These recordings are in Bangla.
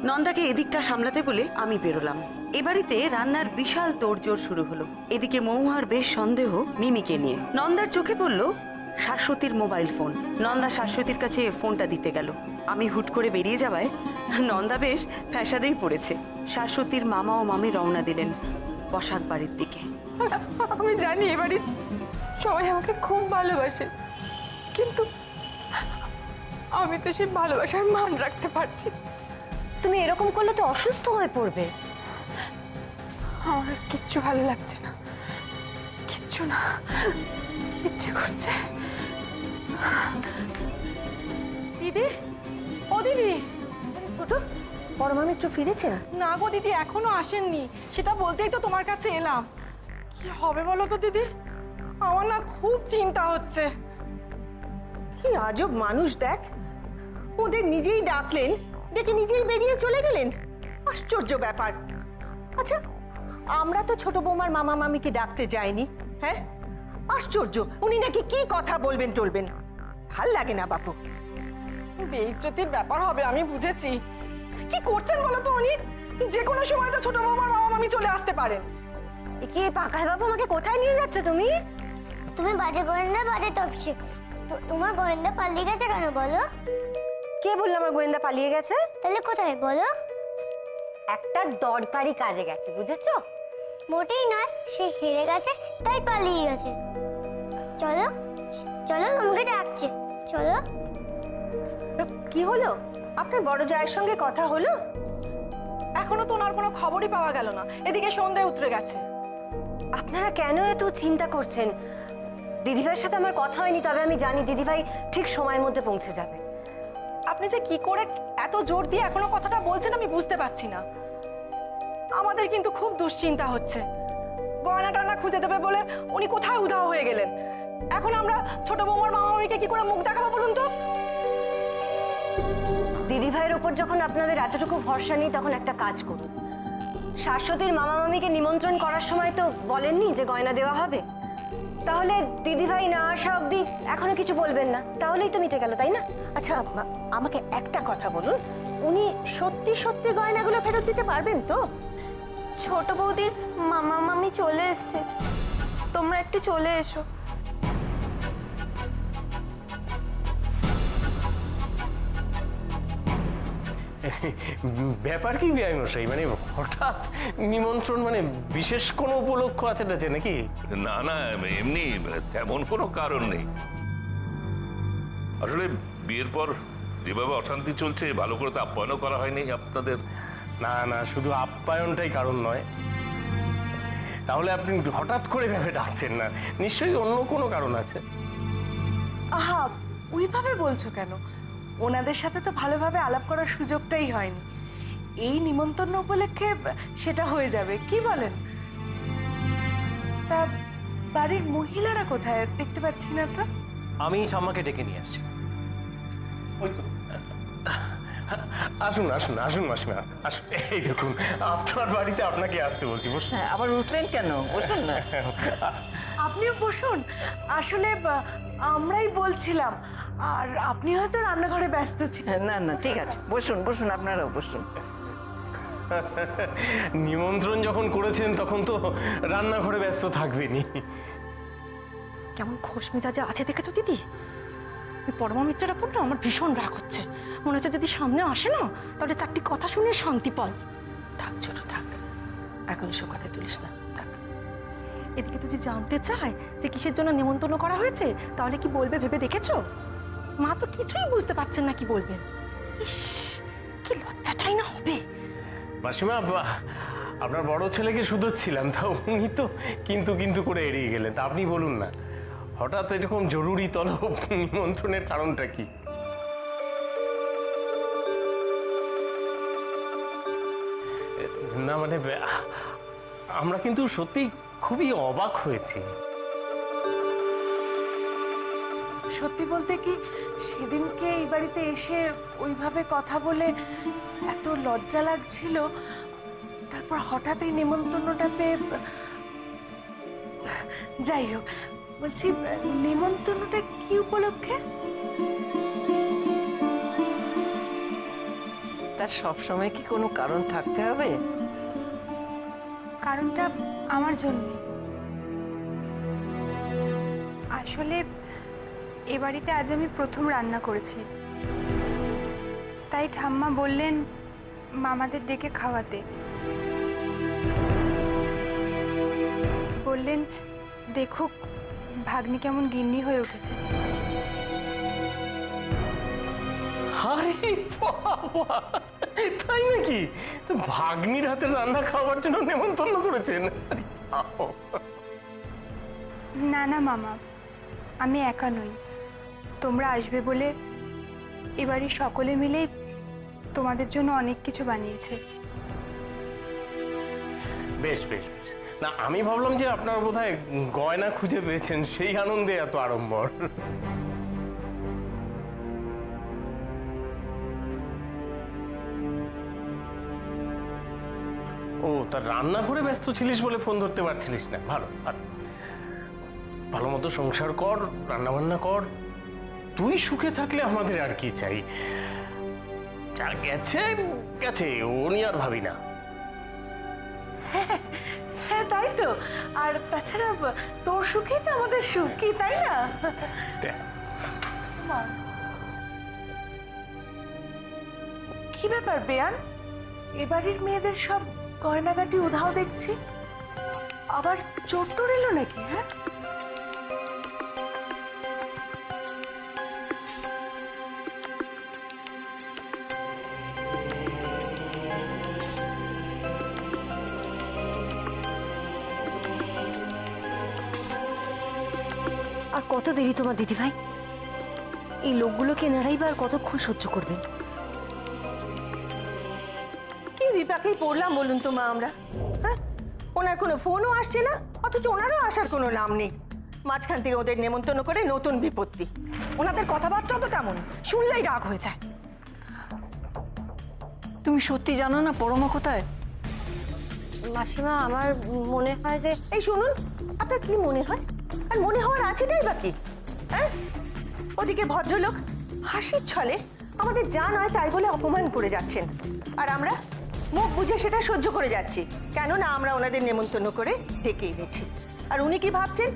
নন্দাকে এদিকটা সামলাতে বলে আমি বেরোলাম। এ বাড়িতে রান্নার বিশাল তোড়জোড় শুরু হলো। এদিকে মহুয়ার বেশ সন্দেহ মিমিকে নিয়ে। নন্দার চোখে পড়ল শাশ্বতীর মোবাইল ফোন। নন্দা শাশ্বতীর কাছে ফোনটা দিতে গেল। আমি হুট করে বেরিয়ে যাওয়ায় নন্দা বেশ ফ্যাসাদেই পড়েছে। শাশ্বতীর মামা ও মামি রওনা দিলেন বসাক বাড়ির দিকে। আমি জানি এ বাড়ির সবাই আমাকে খুব ভালোবাসে, কিন্তু আমি তো সেই ভালোবাসার মান রাখতে পারছি। তুমি এরকম করলে তো অসুস্থ হয়ে পড়বে। আমার আর কিচ্ছু ভালো লাগছে না, কিচ্ছু না, ইচ্ছে করছে। দিদি, ও দিদি। ছোট বড় মামি একটু ফিরেছেন? না গো দিদি, এখনো আসেননি। সেটা বলতেই তো তোমার কাছে এলাম। কি হবে বলো তো দিদি, আমার না খুব চিন্তা হচ্ছে। কি আজব মানুষ দেখ, ওদের নিজেই ডাকলেন, ডেকে নিজেই বেরিয়ে চলে গেলেন। আশ্চর্য ব্যাপার। আচ্ছা, আমরা তো ছোট বৌমার মামা মামিকে ডাকতে যাইনি। হ্যাঁ, আশ্চর্য। উনি নাকি কি কথা বলবেন টলবেন। ভাল লাগে না বাপু। বেইজ্জতির ব্যাপার হবে, আমি বুঝেছি। কি করছেন বলো তো উনি? যে কোনো সময় তো ছোট বৌমার মামা মামি চলে আসতে পারেন। কি পাকাল বাবু, আমাকে কোথায় নিয়ে যাচ্ছ তুমি? তুমি বাজে গোয়েন্দা বাজে তপছে। তোমার গোয়েন্দা পালিয়ে গেছে কেন বলো? কে বললো আমার গোয়েন্দা পালিয়ে গেছে? তাহলে কোথায় বলো? একটা দরকারি কাজে গেছে, বুঝেছো? মোটেই নয়, সে হেরে গেছে তাই পালিয়ে গেছে। চলো চলো, তোমাকে ডাকছে, চলো। কি হলো? আপনার বড় জায়ের সঙ্গে কথা হলো? এখনো তো ওনার কোনো খবরই পাওয়া গেল না। এদিকে সন্ধ্যে উতরে গেছে। আপনারা কেন এত চিন্তা করছেন? দিদিভাইয়ের সাথে আমার কথা হয়নি, তবে আমি জানি দিদিভাই ঠিক সময়ের মধ্যে পৌঁছে যাবে। আপনি যে কি করে এত জোর দিয়ে এখনো কথাটা বলছেন আমি বুঝতে পারছি না। আমাদের কিন্তু খুব দুশ্চিন্তা হচ্ছে। গয়না টানা খুঁজে দেবে বলে উনি কোথায় উধাও হয়ে গেলেন। এখন আমরা ছোট বৌমার মামা মামিকে কি করে মুখ দেখাবো বলুন তো? দিদিভাইয়ের ওপর যখন আপনাদের এতটুকু ভরসা নেই, তখন একটা কাজ করুন। শাশ্বতীর মামা মামিকে নিমন্ত্রণ করার সময় তো বলেননি যে গয়না দেওয়া হবে? তাহলে দিদিভাই না আসা অব্দি এখনো কিছু বলবেন না, তাহলেই তো মিটে গেল, তাই না? আচ্ছা, আমাকে একটা কথা বলুন, উনি সত্যি সত্যি গয়নাগুলো ফেরত দিতে পারবেন তো? ছোট বৌদির মামা মামি চলে এসছে, তোমরা একটু চলে এসো। ব্যাপার কি বিআইমশাই, মানে হঠাৎ নিমন্ত্রণ, মানে বিশেষ কোনো উপলক্ষ আছে নাকি? না না, এমনি তেমন কোনো কারণ নেই। আসলে বিয়ের পর যেভাবে অশান্তি চলছে, ভালো করে তো আপ্যায়নও করা হয়নি আপনাদের। না না, শুধু আপ্যায়নটাই কারণ নয়। তাহলে আপনি হঠাৎ করে ভেবে ডাকছেন না, নিশ্চয়ই অন্য কোনো কারণ আছে। আহা, ওইভাবে বলছো কেন? ওনাদের সাথে তো ভালোভাবে আলাপ করার সুযোগটাই হয়নি। এই নিমন্ত্রণ উপলক্ষে সেটা হয়ে যাবে, কি বলেন? তা বাড়ির মহিলারা কোথায়? দেখতে পাচ্ছি না তো। আমি ঠাম্মাকে ডেকে নিয়ে আসছি। ওই তো, আসুন আসুন আসুন মাসিমা, আসুন। এই দেখুন, আপনার বাড়িতে আপনাকে আসতে বলছি। বসুন। আবার উঠলেন কেন? বসুন না। আপনিও বসুন। আসলে আমরাই বলছিলাম, আর আপনি হয়তো রান্নাঘরে ব্যস্ত ছিলেন। না না, ঠিক আছে, বসুন বসুন, আপনারাও বসুন। নিমন্ত্রণ যখন করেছেন তখন তো রান্নাঘরে ব্যস্ত থাকবেনি। কেমন খোশ মেজাজে আছে দেখেছো দিদি? ওই পরমা মিত্রের উপর না আমার ভীষণ রাগ হচ্ছে। মনে হচ্ছে যদি সামনে আসে না, তাহলে চারটি কথা শুনে শান্তি পাই। থাক ছোট, থাক, এখন সব কথা তুলিস না, থাক। এদিকে যদি জানতে চায় যে কিসের জন্য নিমন্ত্রণ করা হয়েছে, তাহলে কি বলবে ভেবে দেখেছো? মা তো কিছুই বুঝতে পারছেন না কি বলবেন। ইস, কি লজ্জাটাই না হবে। মাসিমা, আপনার বড় ছেলেকে শুধোচ্ছিলাম, তা উনি তো কিন্তু কিন্তু করে এড়িয়ে গেলেন। তা আপনি বলুন না, হঠাৎ এরকম জরুরি তলব নিমন্ত্রণের কারণটা কি? না মানে, আমরা কিন্তু সত্যি খুবই অবাক হয়েছি। সত্যি বলতে কি, সেদিনকে এই বাড়িতে এসে ওইভাবে কথা বলে এত লজ্জা লাগছিল, তারপর হঠাৎ এই নিমন্ত্রণটা পেয়ে। যাই হোক, বলছি নিমন্ত্রণটা কি উপলক্ষে? তার সবসময় কি কোনো কারণ থাকতে হবে? কারণটা আমার জন্যই। আসলে এ বাড়িতে আজ আমি প্রথম রান্না করেছি, তাই ঠাম্মা বললেন মামাদের ডেকে খাওয়াতে। বললেন দেখুক ভাগ্নি কেমন গিন্নি হয়ে উঠেছে। আরে বাবা, তাই নাকি? তো ভাগ্নির হাতে রান্না খাওয়ার জন্য নেমন্তন্ন করেছেন? আরে বাবা। না না মামা, আমি একা নই, তোমরা আসবে বলে এবারই সকলে মিলে তোমাদের জন্য অনেক কিছু বানিয়েছে। বেশ বেশ বেশ। না, আমি ভাবলাম যে আপনার বোধহয় গয়না খুঁজে পেয়েছেন, সেই আনন্দে এত আড়ম্বর। ও, তার রান্নাঘরে ব্যস্ত ছিলিস বলে ফোন ধরতে পারছিলিস না। ভালো ভালো, ভালো মতো সংসার কর, রান্না বান্না কর। তুই সুখে থাকলে আমাদের আর কি চাই? যা গেছে গেছে, ও নিয়ে আর ভাবি না। হ্যাঁ তাই তো। আর তাছাড়া তোর সুখেই তো আমাদের সুখ, কি তাই না? দেখ, কি ব্যাপার বেয়ান, এবাড়ির মেয়েদের সব গয়নাগাটি উধাও দেখছি, আবার চোর টোর এলো নাকি? হ্যাঁ, আর কত দেরি তোমার দিদিভাই? এই লোকগুলোকে এনারাই বা আর কতক্ষণ সহ্য করবেন? কি বিপাকেই পড়লাম বলুন তো মা আমরা? হ্যাঁ, ওনার কোনো ফোনও আসছে না, অথচ ওনারও আসার কোনো নাম নেই। মাঝখান থেকে ওদের নেমন্তন্ন করে নতুন বিপত্তি। ওনাদের কথাবার্তাও তো তেমন, শুনলেই রাগ হয়ে যায়। তুমি সত্যি জানো না পরমা কোথায়? মাসিমা, আমার মনে হয় যে এই শুনুন, আপনার কি মনে হয়? আর মনে হওয়ার আছেটাই বাকি। হ্যাঁ, ওদিকে ভদ্রলোক হাসির ছলে আমাদের যা নয় তাই বলে অপমান করে যাচ্ছেন, আর আমরা মুখ বুঝে সেটা সহ্য করে যাচ্ছি, কেননা আমরা ওনাদের নেমন্তন্ন করে ডেকে এনেছি। আর উনি কি ভাবছেন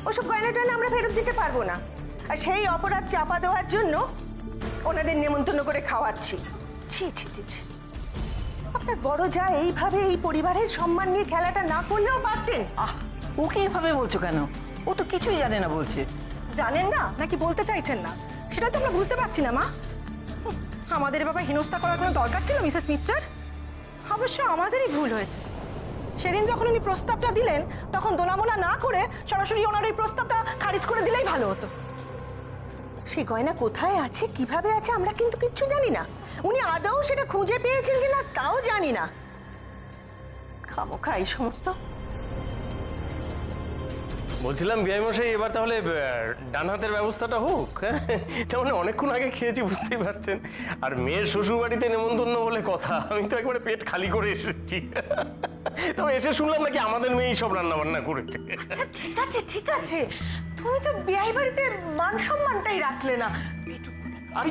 ওসব গয়না টয়না আমরা ফেরত দিতে পারবো না, আর সেই অপরাধ চাপা দেওয়ার জন্য ওনাদের নেমন্তন্ন করে খাওয়াচ্ছি। ছি ছি ছি ছি, আপনার বড় যা এইভাবে এই পরিবারের সম্মান নিয়ে খেলাটা না করলেও পারতেন। ওকে এভাবে বলছো কেন? ও তো কিছুই জানে না বলছে। জানেন না নাকি বলতে চাইছেন না, সেটা তো আমরা বুঝতে পারছি না মা। আমাদের বাবা হেনস্থা করার কোনো দরকার ছিল মিসেস মিত্রার? অবশ্য আমাদেরই ভুল হয়েছে। সেদিন যখন উনি প্রস্তাবটা দিলেন তখন দোনামোনা না করে সরাসরি ওনার এই প্রস্তাবটা খারিজ করে দিলেই ভালো হতো। সেই গয়না কোথায় আছে, কিভাবে আছে আমরা কিন্তু কিচ্ছু জানি না। উনি আদৌ সেটা খুঁজে পেয়েছেন কিনা তাও জানি না। খামোখা এই সমস্ত। বলছিলাম বিআই মশাই, এবার তাহলে ডান হাতের ব্যবস্থাটা হোক। হ্যাঁ, তার মানে অনেকক্ষণ আগে খেয়েছি, বুঝতেই পারছেন। আর মেয়ের শ্বশুর বাড়িতে নেমন্তন্ন বলে কথা, আমি তো একবারে পেট খালি করে এসেছি। তবে এসে শুনলাম নাকি আমাদের মেয়েই সব রান্না বান্না করেছে। আচ্ছা ঠিক আছে ঠিক আছে, তুমি তো বিয়ে বাড়িতে মান সম্মানটাই রাখলে না। আর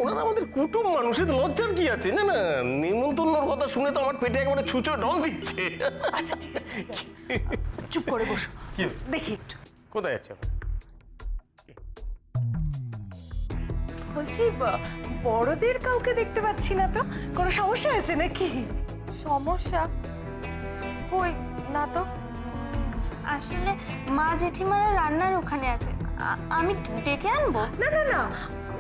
ওনারা আমাদের কুটুম মানুষ, এতে লজ্জার কি আছে? না না, নেমন্তন্নর কথা শুনে তো আমার পেটে একবারে ছুঁচো ডল দিচ্ছে। আচ্ছা ঠিক আছে, চুপ করে বসো, কি? দেখি একটু। কোথায় যাচ্ছে? বলছি বড়দের কাউকে দেখতে পাচ্ছি না তো, কোনো সমস্যা হয়েছে নাকি? সমস্যা? কই না তো। আসলে মা জেঠিমারা রান্নার ওখানে আছে, আমি ডেকে আনবো। না না না,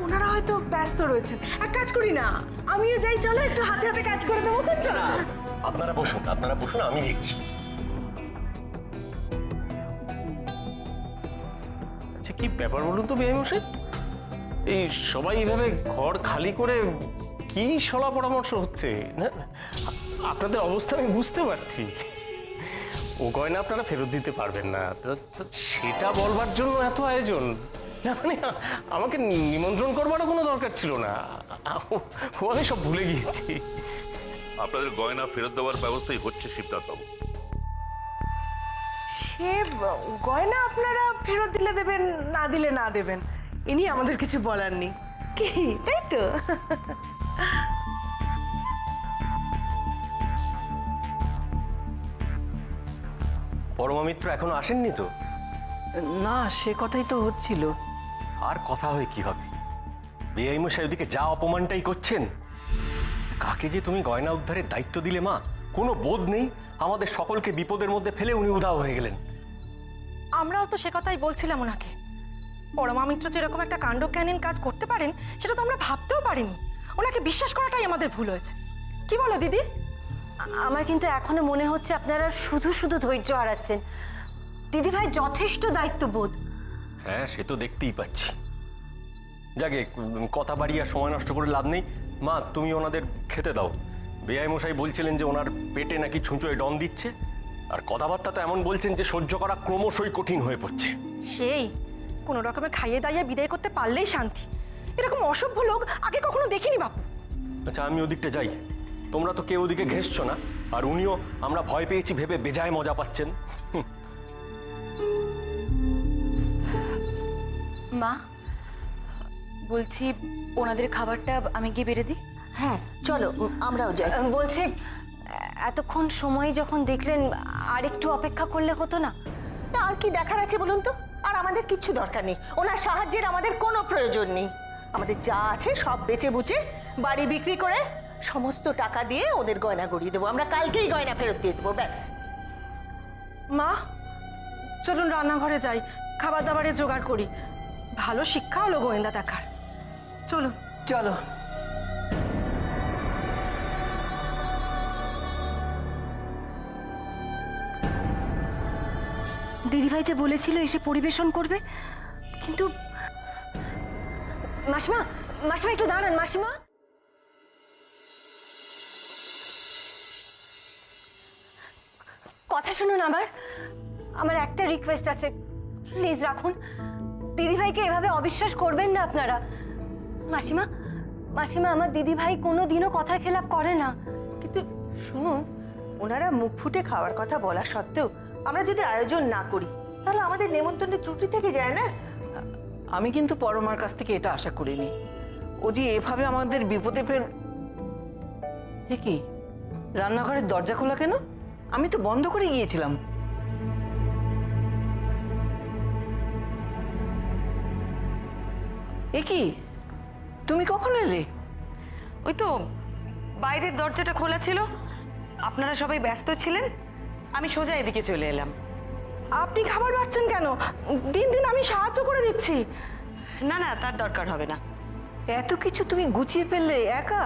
ওনারা হয়তো ব্যস্ত রয়েছেন। এক কাজ করি না, আমিও যাই, চলো একটু হাতে হাতে কাজ করে দেবো। চলো আপনারা বসুন, আমি দেখছি। আচ্ছা, কি ব্যাপার বলুন তো বিআই মশাই? এই সবাই এইভাবে ঘর খালি করে কি সলা পরামর্শ হচ্ছে? না, আপনাদের অবস্থা আমি বুঝতে পারছি। ও গয়না আপনারা ফেরত দিতে পারবেন না, তো সেটা বলবার জন্য এত আয়োজন? না মানে আমাকে নিমন্ত্রণ করবারও কোনো দরকার ছিল না, ও আমি সব ভুলে গিয়েছি। আপনাদের গয়না ফেরত দেওয়ার ব্যবস্থাই হচ্ছে শিবনাথ বাবু। সে গয়না আপনারা ফেরত দিলে দেবেন, না দিলে না দেবেন, এ নিয়ে আমাদের কিছু বলার নেই, কি তাই তো? পরমামিত্র এখনো আসেননি তো? না, সে কথাই তো হচ্ছিল। আর কথা হয়ে কি হবে? বেআই মশাই ওদিকে যা অপমানটাই করছেন। কাকে যে তুমি গয়না উদ্ধারের দায়িত্ব দিলে মা, কোনো বোধ নেই। আমাদের সকলকে বিপদের মধ্যে ফেলে উনি উধাও হয়ে গেলেন। আমরাও তো সে কথাই বলছিলাম ওনাকে। পরমামিত্র যেরকম একটা কাণ্ডজ্ঞানহীন কাজ করতে পারেন সেটা তো আমরা ভাবতেও পারিনি। ওনাকে বিশ্বাস করাটাই আমাদের ভুল হয়েছে। কি বলো দিদি? আমার কিন্তু এখনো মনে হচ্ছে আপনারা শুধু শুধু ধৈর্য হারাচ্ছেন। দিদিভাই যথেষ্ট দায়িত্ববোধ। হ্যাঁ, সে তো দেখতেই পাচ্ছি। যাকে কথা বাড়িয়ে আর সময় নষ্ট করে লাভ নেই। মা, তুমি ওনাদের খেতে দাও। বেআই মশাই বলছিলেন যে ওনার পেটে নাকি ছুঁচোয় ডন দিচ্ছে, আর কথাবার্তা তো এমন বলছেন যে সহ্য করা ক্রমশই কঠিন হয়ে পড়ছে। সেই কোনো রকমে খাইয়ে দাইয়ে বিদায় করতে পারলেই শান্তি। এরকম অসভ্য লোক আগে কখনো দেখিনি বাপু। আচ্ছা, আমি ওদিকটা যাই। তোমরা তো কেউ ওদিকে ঘেঁষছো না, আর উনিও আমরা ভয় পেয়েছি ভেবে বেজায় মজা পাচ্ছেন। মা, বলছি ওনাদের খাবারটা আমি গিয়ে বেড়ে দিই। হ্যাঁ চলো, আমরাও যাই। বলছি এতক্ষণ সময় যখন দেখলেন আর একটু অপেক্ষা করলে হতো না? তা আর কি দেখার আছে বলুন তো? আর আমাদের কিচ্ছু দরকার নেই, ওনার সাহায্যের আমাদের কোনো প্রয়োজন নেই। আমাদের যা আছে সব বেচে বুচে বাড়ি বিক্রি করে সমস্ত টাকা দিয়ে ওদের গয়না গড়িয়ে দেবো। আমরা কালকেই গয়না ফেরত দিয়ে দেবো, ব্যাস। মা চলুন রান্নাঘরে যাই, খাবার দাবারের জোগাড় করি। ভালো শিক্ষা হলো গোয়েন্দা দেখার। চলুন। চলো। দিদিভাই যে বলেছিল এসে পরিবেশন করবে, কিন্তু মাসিমা, মাসিমা একটু দাঁড়ান। মাসিমা, কথা শুনুন। আমার একটা রিকোয়েস্ট আছে, প্লিজ রাখুন। দিদিভাইকে এভাবে অবিশ্বাস করবেন না আপনারা। মাসিমা, মাসিমা, আমার দিদিভাই কোনোদিনও কথার খেলাপ করে না। কিন্তু শুনুন, ওনারা মুখ ফুটে খাওয়ার কথা বলা সত্ত্বেও আমরা যদি আয়োজন না করি তাহলে আমাদের নেমন্তন্নের ত্রুটি থেকে যায় না? আমি কিন্তু পরমার কাছ থেকে এটা আশা করিনি। ও যে এভাবে আমাদের বিপদে ফেল। এ কি, রান্নাঘরের দরজা খোলা কেন? আমি তো বন্ধ করে গিয়েছিলাম। এ কি, তুমি কখন এলে? ওই তো বাইরের দরজাটা খোলা ছিল, আপনারা সবাই ব্যস্ত ছিলেন, আমি সোজা এদিকে চলে এলাম। আপনি খাবার বাড়ছেন কেন? দিন দিন আমি সাহায্য করে দিচ্ছি। না না, তার দরকার হবে না। এত কিছু তুমি গুছিয়ে ফেললে একা?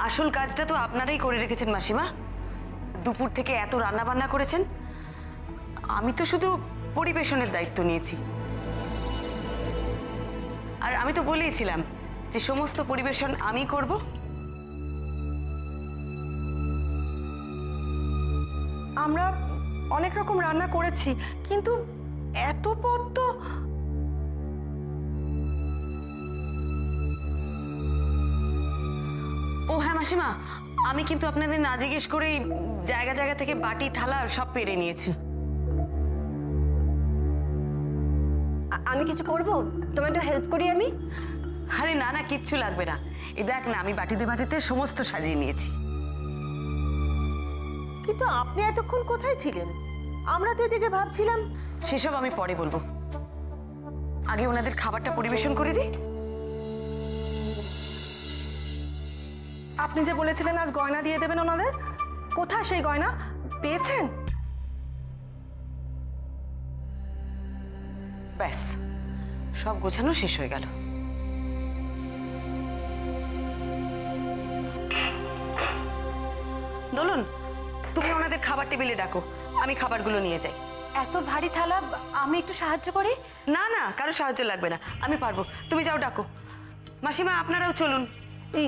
আসল কাজটা তো আপনারাই করে রেখেছেন মাসিমা। দুপুর থেকে এত রান্না বান্না করেছেন, আমি তো শুধু পরিবেশনের দায়িত্ব নিয়েছি। আর আমি তো বলেইছিলাম যে সমস্ত পরিবেশন আমি করব। আমরা অনেক রকম রান্না করেছি, কিন্তু এত পদ তো। ও হ্যাঁ মাসিমা, আমি কিন্তু আপনাদের না জিজ্ঞেস করেই জায়গা জায়গা থেকে বাটি থালা সব পেরে নিয়েছি। আমি কিছু করব? তোমার একটু হেল্প করি আমি? আরে না না, কিচ্ছু লাগবে না। এই দেখ না, আমি বাটিতে বাটিতে সমস্ত সাজিয়ে নিয়েছি। কিন্তু আপনি এতক্ষণ কোথায় ছিলেন? আমরা তো এদিকে ভাবছিলাম। সেসব আমি পরে বলবো, আগে ওনাদের খাবারটা পরিবেশন করে দিই। আপনি যে বলেছিলেন আজ গয়না দিয়ে দেবেন ওনাদের, কোথায় সেই গয়না? পেয়েছেন? ব্যাস, সব গোছানো শেষ হয়ে গেল। দোলন, তুমি ওনাদের খাবার টেবিলে ডাকো, আমি খাবারগুলো নিয়ে যাই। এত ভারী থালা, আমি একটু সাহায্য করি? না না, কারো সাহায্য লাগবে না, আমি পারবো। তুমি যাও ডাকো। মাসিমা, আপনারাও চলুন। এই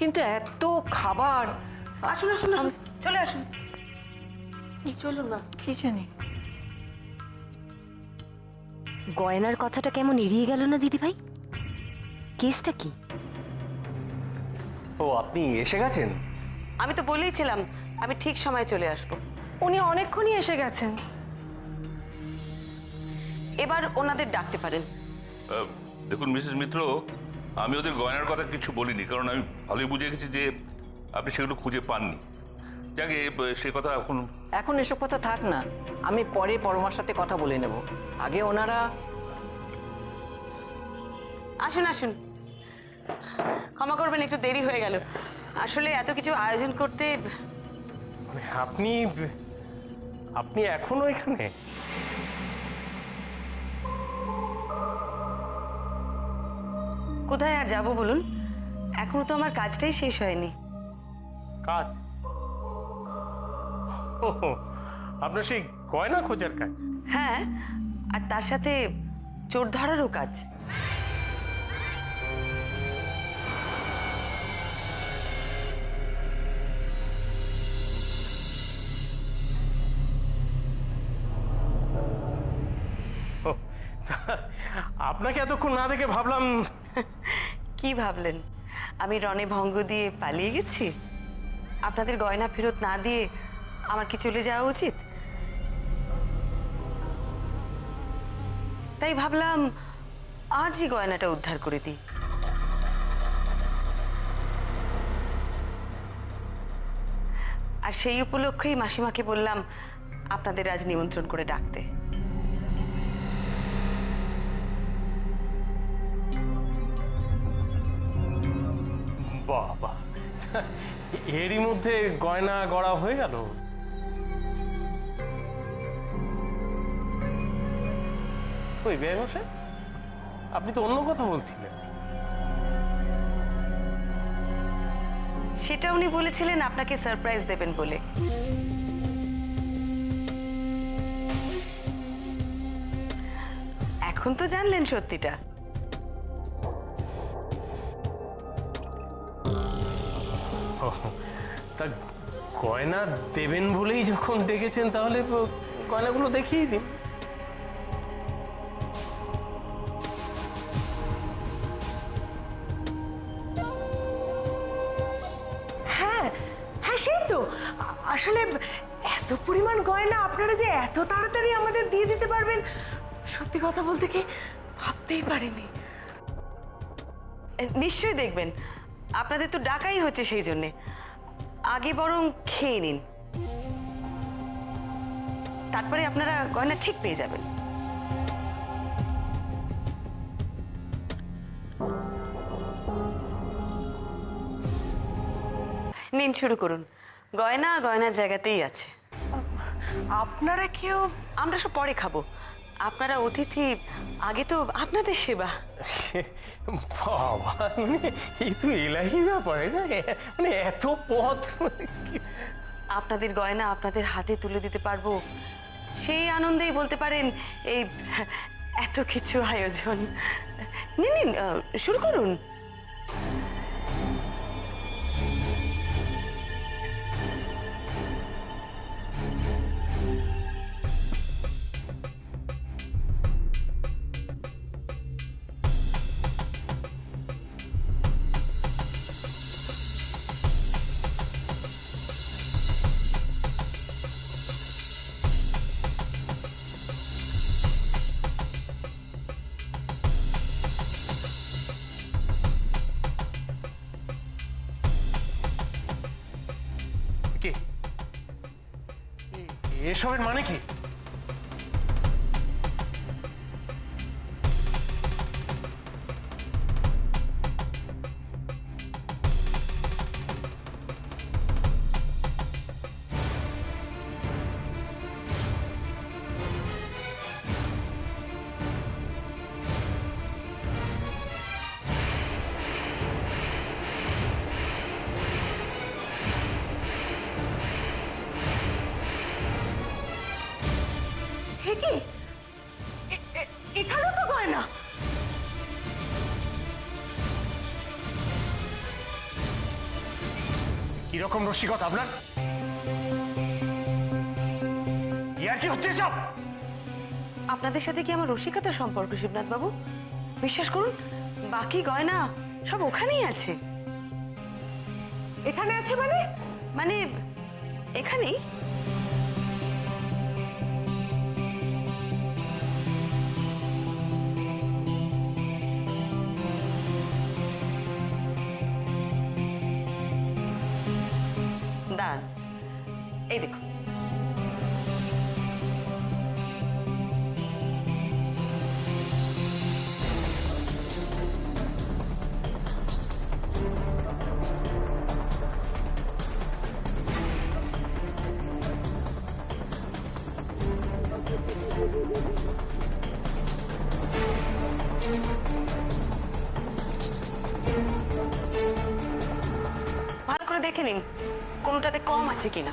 কিন্তু এত খাবার। আসুন আসুন আসুন, চলে আসুন। চলো না, কি জানি। গয়নার কথাটা কেমন এড়িয়ে গেল না দিদিভাই? কেসটা কি? ও, আপনি এসে গেছেন? আমি তো বলেইছিলাম আমি ঠিক সময় চলে আসবো। উনি অনেকক্ষণই এসে গেছেন। এবার ওনাদের ডাকতে পারেন। দেখুন মিসেস মিত্র, আমি ওদের গয়নার কথা কিছু বলিনি, কারণ আমি ভালোই বুঝে গেছি যে আপনি সেগুলো খুঁজে পাননি। যাকে সে কথা এখন এখন এসব কথা থাক না, আমি পরে পরমার সাথে কথা বলে নেব। আগে ওনারা আসুন আসুন, ক্ষমা করবেন একটু দেরি হয়ে গেল। আসলে এত কিছু আয়োজন করতে মানে আপনি এখনো এখানে? কোথায় আর যাব বলুন, এখনো তো আমার কাজটাই শেষ হয়নি। কাজ? ও, আপনার সেই গয়না খোঁজার কাজ? হ্যাঁ, আর তার সাথে চোর ধরারও কাজ। ও, তা আপনাকে এতক্ষণ না দেখে ভাবলাম। কি ভাবলেন আমি রণে ভঙ্গ দিয়ে পালিয়ে গেছি? আপনাদের গয়না ফেরত না দিয়ে আমার কি চলে যাওয়া উচিত? তাই ভাবলাম আজই গয়নাটা উদ্ধার করে দিই। আর সেই উপলক্ষেই মাসিমাকে বললাম আপনাদের আজ নিমন্ত্রণ করে ডাকতে। বাবা, এরই মধ্যে গয়না গড়া হয়ে গেল? ওই বেয়ামশাই, আপনি তো অন্য কথা বলছিলেন। সেটা উনি বলেছিলেন আপনাকে সারপ্রাইজ দেবেন বলে। এখন তো জানলেন সত্যিটা। ও, তা গয়না দেবেন বলেই যখন ডেকেছেন, তাহলে গয়নাগুলো দেখিয়ে দিন। হ্যাঁ হ্যাঁ, সেই তো। আসলে এত পরিমাণ গয়না আপনারা যে এত তাড়াতাড়ি আমাদের দিয়ে দিতে পারবেন, সত্যি কথা বলতে কি ভাবতেই পারিনি। নিশ্চয়ই দেখবেন, আপনাদের তো ডাকাই হচ্ছে সেই জন্যে। আগে বরং খেয়ে নিন, তারপরে আপনারা গয়না ঠিক পেয়ে যাবেন। নিন, শুরু করুন। গয়না গয়নার জায়গাতেই আছে। আপনারা কেউ? আমরা সব পরে খাবো, আপনারা অতিথি, আগে তো আপনাদের সেবা। বাবা, মানে এই তো এলাহি ব্যাপার না, মানে এত পথ। আপনাদের গয়না আপনাদের হাতে তুলে দিতে পারবো, সেই আনন্দেই বলতে পারেন এই এত কিছু আয়োজন। নিন নিন, শুরু করুন। কি এসবের মানে কি? কি এখানেও তো গয়না? কিরকম রসিকতা আপনার? ইয়ার কি হচ্ছে সব? আপনাদের সাথে কি আমার রসিকতার সম্পর্ক শিবনাথ বাবু? বিশ্বাস করুন, বাকি গয়না সব ওখানেই আছে। এখানে আছে মানে? মানে এখানেই। এই দেখো। ভালো করে দেখে নিন কোনোটাতে কম আছে কিনা।